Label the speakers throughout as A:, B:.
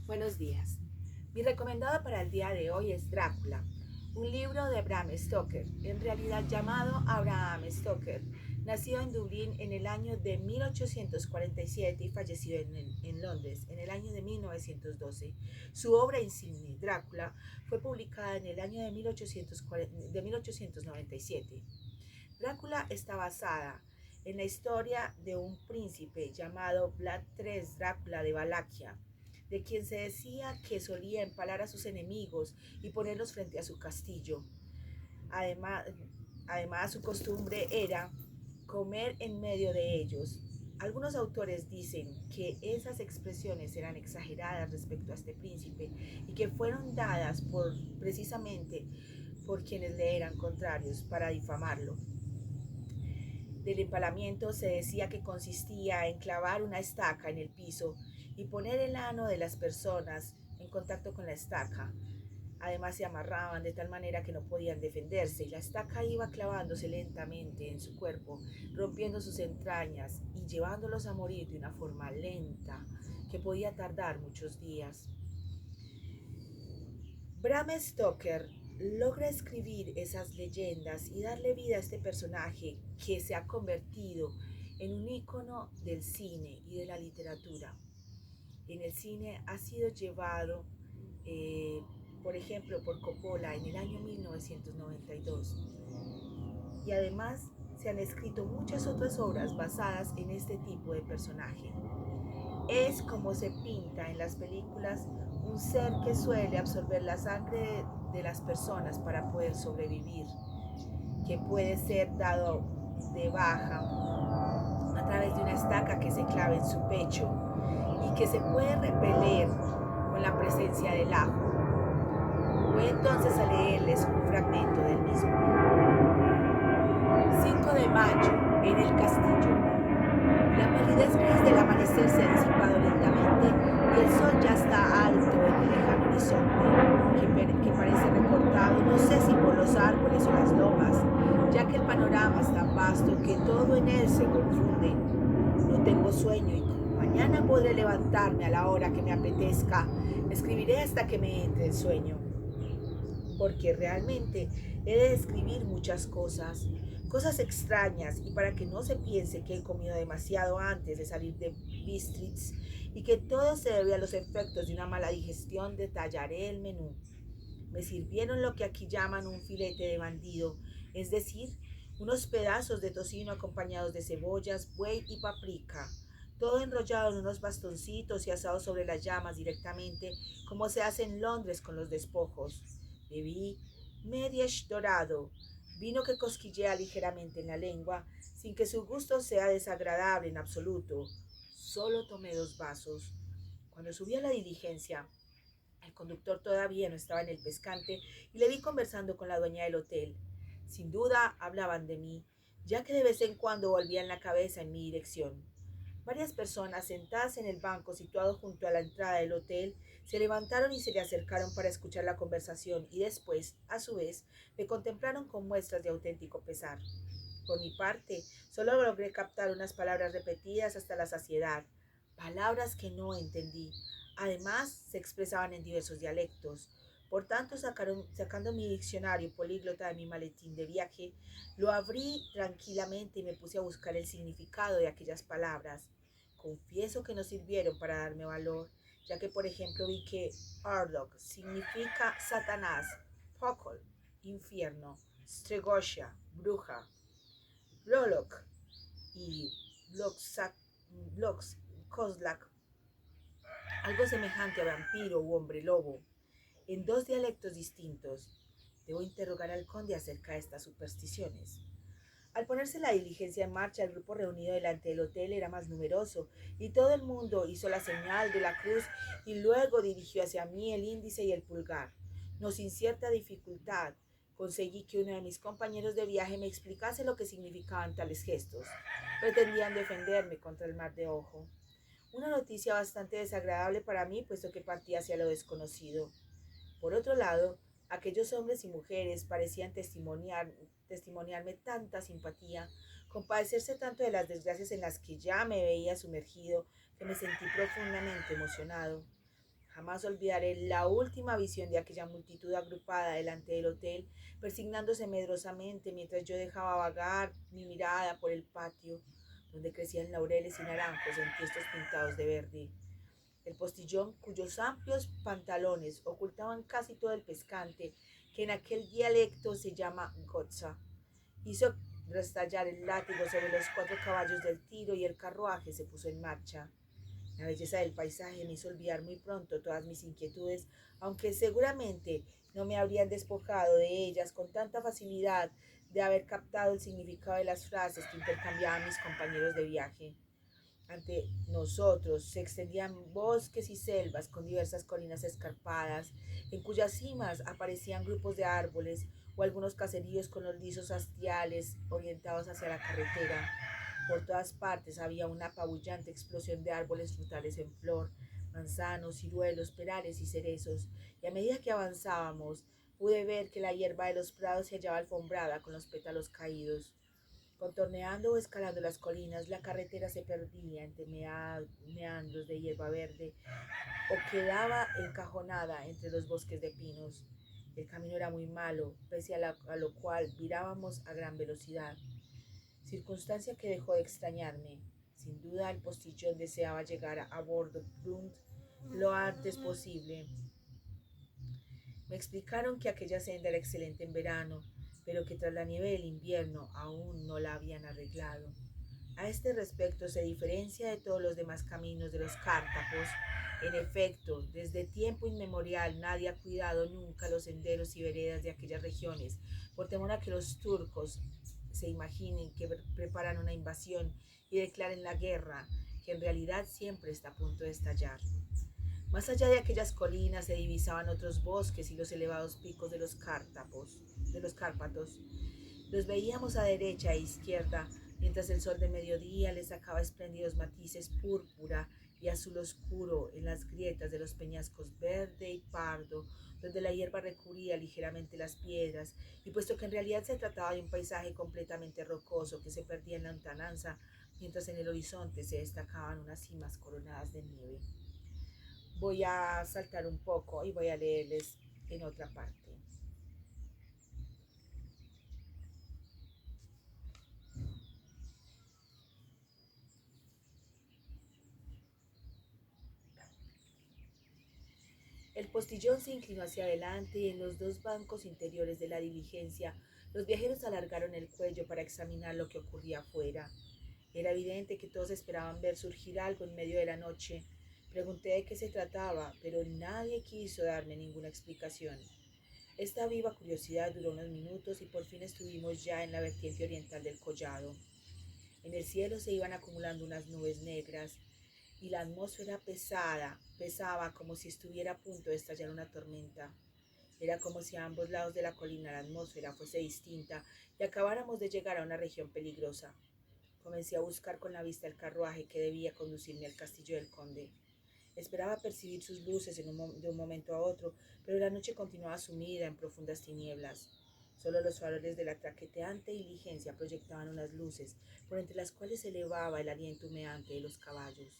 A: Buenos días. Mi recomendado para el día de hoy es Drácula, un libro de Bram Stoker, en realidad llamado Abraham Stoker, nacido en Dublín en el año de 1847 y falleció en Londres en el año de 1912. Su obra insigne, Drácula, fue publicada en el año de 1897. Drácula está basada en la historia de un príncipe llamado Vlad III Drácula de Valaquia, de quien se decía que solía empalar a sus enemigos y ponerlos frente a su castillo. Además, además su costumbre era comer en medio de ellos. Algunos autores dicen que esas expresiones eran exageradas respecto a este príncipe y que fueron dadas precisamente por quienes le eran contrarios para difamarlo. Del empalamiento se decía que consistía en clavar una estaca en el piso y poner el ano de las personas en contacto con la estaca. Además se amarraban de tal manera que no podían defenderse y la estaca iba clavándose lentamente en su cuerpo, rompiendo sus entrañas y llevándolos a morir de una forma lenta que podía tardar muchos días. Bram Stoker logra escribir esas leyendas y darle vida a este personaje que se ha convertido en un ícono del cine y de la literatura. En el cine ha sido llevado, eh, por ejemplo, por Coppola en el año 1992. Y además se han escrito muchas otras obras basadas en este tipo de personaje. Es como se pinta en las películas un ser que suele absorber la sangre de las personas para poder sobrevivir, que puede ser dado de baja a través de una estaca que se clava en su pecho y que se puede repeler con la presencia del ajo. Voy entonces a leerles un fragmento del mismo. 5 de mayo, en el castillo. La palidez gris del amanecer se ha disipado lentamente y el sol ya está alto en el lejano horizonte, que parece recortado, no sé si por los árboles o las lomas, ya que el panorama es tan vasto que todo en él se confunde. No tengo sueño y como mañana podré levantarme a la hora que me apetezca, escribiré hasta que me entre el sueño, porque realmente he de escribir muchas cosas, cosas extrañas, y para que no se piense que he comido demasiado antes de salir de Bistritz y que todo se debe a los efectos de una mala digestión, detallaré el menú. Me sirvieron lo que aquí llaman un filete de bandido, es decir, unos pedazos de tocino acompañados de cebollas, buey y paprika, todo enrollado en unos bastoncitos y asado sobre las llamas directamente, como se hace en Londres con los despojos. Bebí Mediesh dorado, vino que cosquillea ligeramente en la lengua, sin que su gusto sea desagradable en absoluto. Solo tomé 2 vasos. Cuando subí a la diligencia, el conductor todavía no estaba en el pescante y le vi conversando con la dueña del hotel. Sin duda hablaban de mí, ya que de vez en cuando volvían la cabeza en mi dirección. Varias personas sentadas en el banco situado junto a la entrada del hotel se levantaron y se le acercaron para escuchar la conversación y después, a su vez, me contemplaron con muestras de auténtico pesar. Por mi parte, solo logré captar unas palabras repetidas hasta la saciedad, palabras que no entendí. Además, se expresaban en diversos dialectos. Por tanto, sacando mi diccionario políglota de mi maletín de viaje, lo abrí tranquilamente y me puse a buscar el significado de aquellas palabras. Confieso que no sirvieron para darme valor, ya que por ejemplo vi que Ardok significa Satanás, Pokol, infierno, Stregosha, bruja, Lolok y Kozlak, algo semejante a vampiro u hombre lobo, en 2 dialectos distintos. Debo interrogar al conde acerca de estas supersticiones. Al ponerse la diligencia en marcha, el grupo reunido delante del hotel era más numeroso y todo el mundo hizo la señal de la cruz y luego dirigió hacia mí el índice y el pulgar. No sin cierta dificultad, conseguí que uno de mis compañeros de viaje me explicase lo que significaban tales gestos. Pretendían defenderme contra el mar de ojo. Una noticia bastante desagradable para mí, puesto que partía hacia lo desconocido. Por otro lado, aquellos hombres y mujeres parecían testimoniarme tanta simpatía, compadecerse tanto de las desgracias en las que ya me veía sumergido, que me sentí profundamente emocionado. Jamás olvidaré la última visión de aquella multitud agrupada delante del hotel, persignándose medrosamente mientras yo dejaba vagar mi mirada por el patio, donde crecían laureles y naranjos en tiestos pintados de verde. El postillón, cuyos amplios pantalones ocultaban casi todo el pescante, que en aquel dialecto se llama gotza, hizo restallar el látigo sobre los 4 caballos del tiro y el carruaje se puso en marcha. La belleza del paisaje me hizo olvidar muy pronto todas mis inquietudes, aunque seguramente no me habrían despojado de ellas con tanta facilidad de haber captado el significado de las frases que intercambiaban mis compañeros de viaje. Ante nosotros se extendían bosques y selvas con diversas colinas escarpadas, en cuyas cimas aparecían grupos de árboles o algunos caseríos con los lisos hastiales orientados hacia la carretera. Por todas partes había una apabullante explosión de árboles frutales en flor, manzanos, ciruelos, perales y cerezos, y a medida que avanzábamos pude ver que la hierba de los prados se hallaba alfombrada con los pétalos caídos. Contorneando o escalando las colinas, la carretera se perdía entre meandros de hierba verde o quedaba encajonada entre los bosques de pinos. El camino era muy malo, pese a lo cual virábamos a gran velocidad, circunstancia que dejó de extrañarme. Sin duda el postillón deseaba llegar a bordo Brund lo antes posible. Me explicaron que aquella senda era excelente en verano, pero que tras la nieve del invierno aún no la habían arreglado. A este respecto se diferencia de todos los demás caminos de los Cártapos. En efecto, desde tiempo inmemorial nadie ha cuidado nunca los senderos y veredas de aquellas regiones, por temor a que los turcos se imaginen que preparan una invasión y declaren la guerra, que en realidad siempre está a punto de estallar. Más allá de aquellas colinas se divisaban otros bosques y los elevados picos de los Cárpatos. Los veíamos a derecha e izquierda, mientras el sol de mediodía les sacaba espléndidos matices púrpura y azul oscuro en las grietas de los peñascos verde y pardo, donde la hierba recubría ligeramente las piedras, y puesto que en realidad se trataba de un paisaje completamente rocoso que se perdía en la lontananza, mientras en el horizonte se destacaban unas cimas coronadas de nieve. Voy a saltar un poco y voy a leerles en otra parte. El postillón se inclinó hacia adelante y en los 2 bancos interiores de la diligencia los viajeros alargaron el cuello para examinar lo que ocurría afuera. Era evidente que todos esperaban ver surgir algo en medio de la noche. Pregunté de qué se trataba, pero nadie quiso darme ninguna explicación. Esta viva curiosidad duró unos minutos y por fin estuvimos ya en la vertiente oriental del collado. En el cielo se iban acumulando unas nubes negras y la atmósfera pesaba como si estuviera a punto de estallar una tormenta. Era como si a ambos lados de la colina la atmósfera fuese distinta y acabáramos de llegar a una región peligrosa. Comencé a buscar con la vista el carruaje que debía conducirme al castillo del conde. Esperaba percibir sus luces de un momento a otro, pero la noche continuaba sumida en profundas tinieblas. Solo los faroles de la traqueteante diligencia proyectaban unas luces, por entre las cuales se elevaba el aliento humeante de los caballos.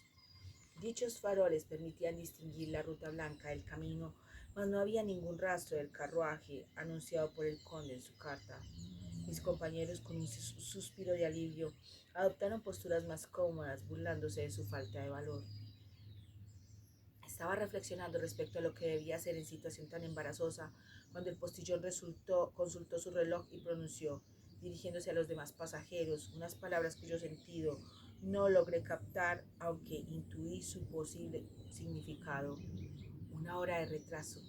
A: Dichos faroles permitían distinguir la ruta blanca del camino, mas no había ningún rastro del carruaje anunciado por el conde en su carta. Mis compañeros, con un suspiro de alivio, adoptaron posturas más cómodas, burlándose de su falta de valor. Estaba reflexionando respecto a lo que debía hacer en situación tan embarazosa, cuando el postillón consultó su reloj y pronunció, dirigiéndose a los demás pasajeros, unas palabras cuyo sentido no logré captar, aunque intuí su posible significado. 1 hora de retraso.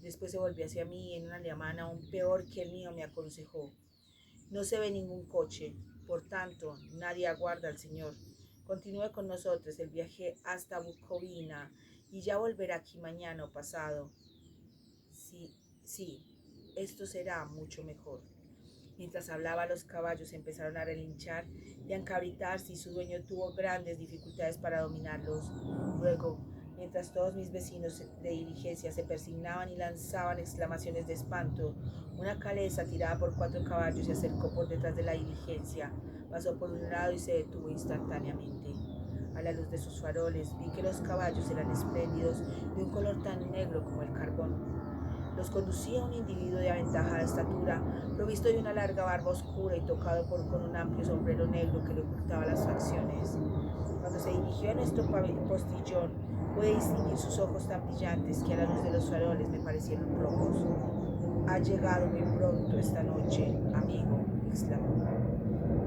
A: Después se volvió hacia mí y en un alemán aún peor que el mío me aconsejó. No se ve ningún coche, por tanto, nadie aguarda al señor. Continúe con nosotros el viaje hasta Bucovina y ya volverá aquí mañana o pasado. Sí, esto será mucho mejor. Mientras hablaba, los caballos empezaron a relinchar y a encabritarse y su dueño tuvo grandes dificultades para dominarlos. Luego, mientras todos mis vecinos de diligencia se persignaban y lanzaban exclamaciones de espanto, una calesa tirada por 4 caballos se acercó por detrás de la diligencia, pasó por un lado y se detuvo instantáneamente. A la luz de sus faroles vi que los caballos eran espléndidos, de un color tan negro como el carbón. Los conducía un individuo de aventajada estatura, provisto de una larga barba oscura y tocado con un amplio sombrero negro que le ocultaba las facciones. Cuando se dirigió a nuestro postillón, pude distinguir sus ojos tan brillantes que a la luz de los faroles me parecieron rojos. Ha llegado muy pronto esta noche, amigo, exclamó.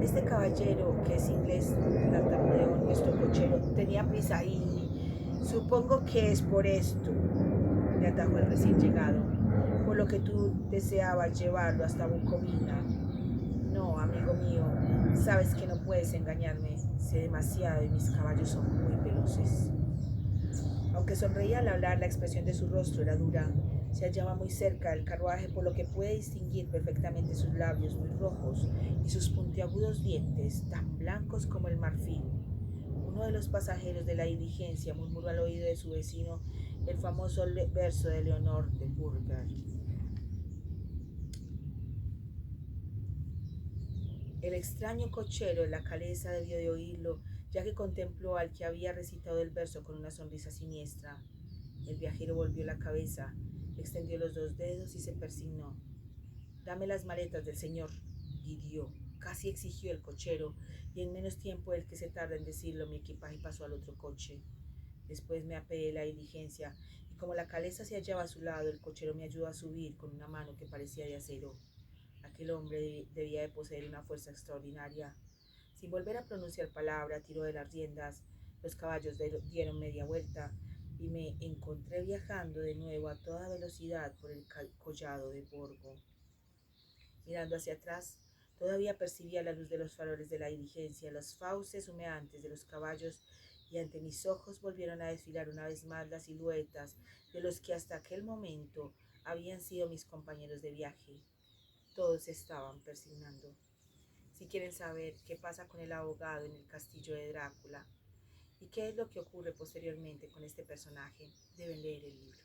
A: Este caballero, que es inglés, tartamudeó nuestro cochero, tenía prisa y supongo que es por esto, le atajó el recién llegado, por lo que tú deseabas llevarlo hasta Bucovina. No, amigo mío, sabes que no puedes engañarme, sé demasiado y mis caballos son muy veloces. Aunque sonreía al hablar, la expresión de su rostro era dura. Se hallaba muy cerca del carruaje, por lo que pude distinguir perfectamente sus labios muy rojos y sus puntiagudos dientes, tan blancos como el marfil. Uno de los pasajeros de la diligencia murmuró al oído de su vecino el famoso verso de Leonor de Burger. El extraño cochero en la calesa debió de oírlo, ya que contempló al que había recitado el verso con una sonrisa siniestra. El viajero volvió la cabeza, extendió los dos dedos y se persignó. Dame las maletas del señor, pidió, casi exigió el cochero, y en menos tiempo del que se tarda en decirlo, mi equipaje pasó al otro coche. Después me apeé de la diligencia, y como la calesa se hallaba a su lado, el cochero me ayudó a subir con una mano que parecía de acero. Aquel hombre debía de poseer una fuerza extraordinaria. Sin volver a pronunciar palabra, tiró de las riendas, los caballos dieron media vuelta, y me encontré viajando de nuevo a toda velocidad por el collado de Borgo. Mirando hacia atrás, todavía percibía la luz de los faroles de la diligencia, los fauces humeantes de los caballos, y ante mis ojos volvieron a desfilar una vez más las siluetas de los que hasta aquel momento habían sido mis compañeros de viaje. Todos estaban persignando. Si quieren saber qué pasa con el abogado en el castillo de Drácula y qué es lo que ocurre posteriormente con este personaje, deben leer el libro.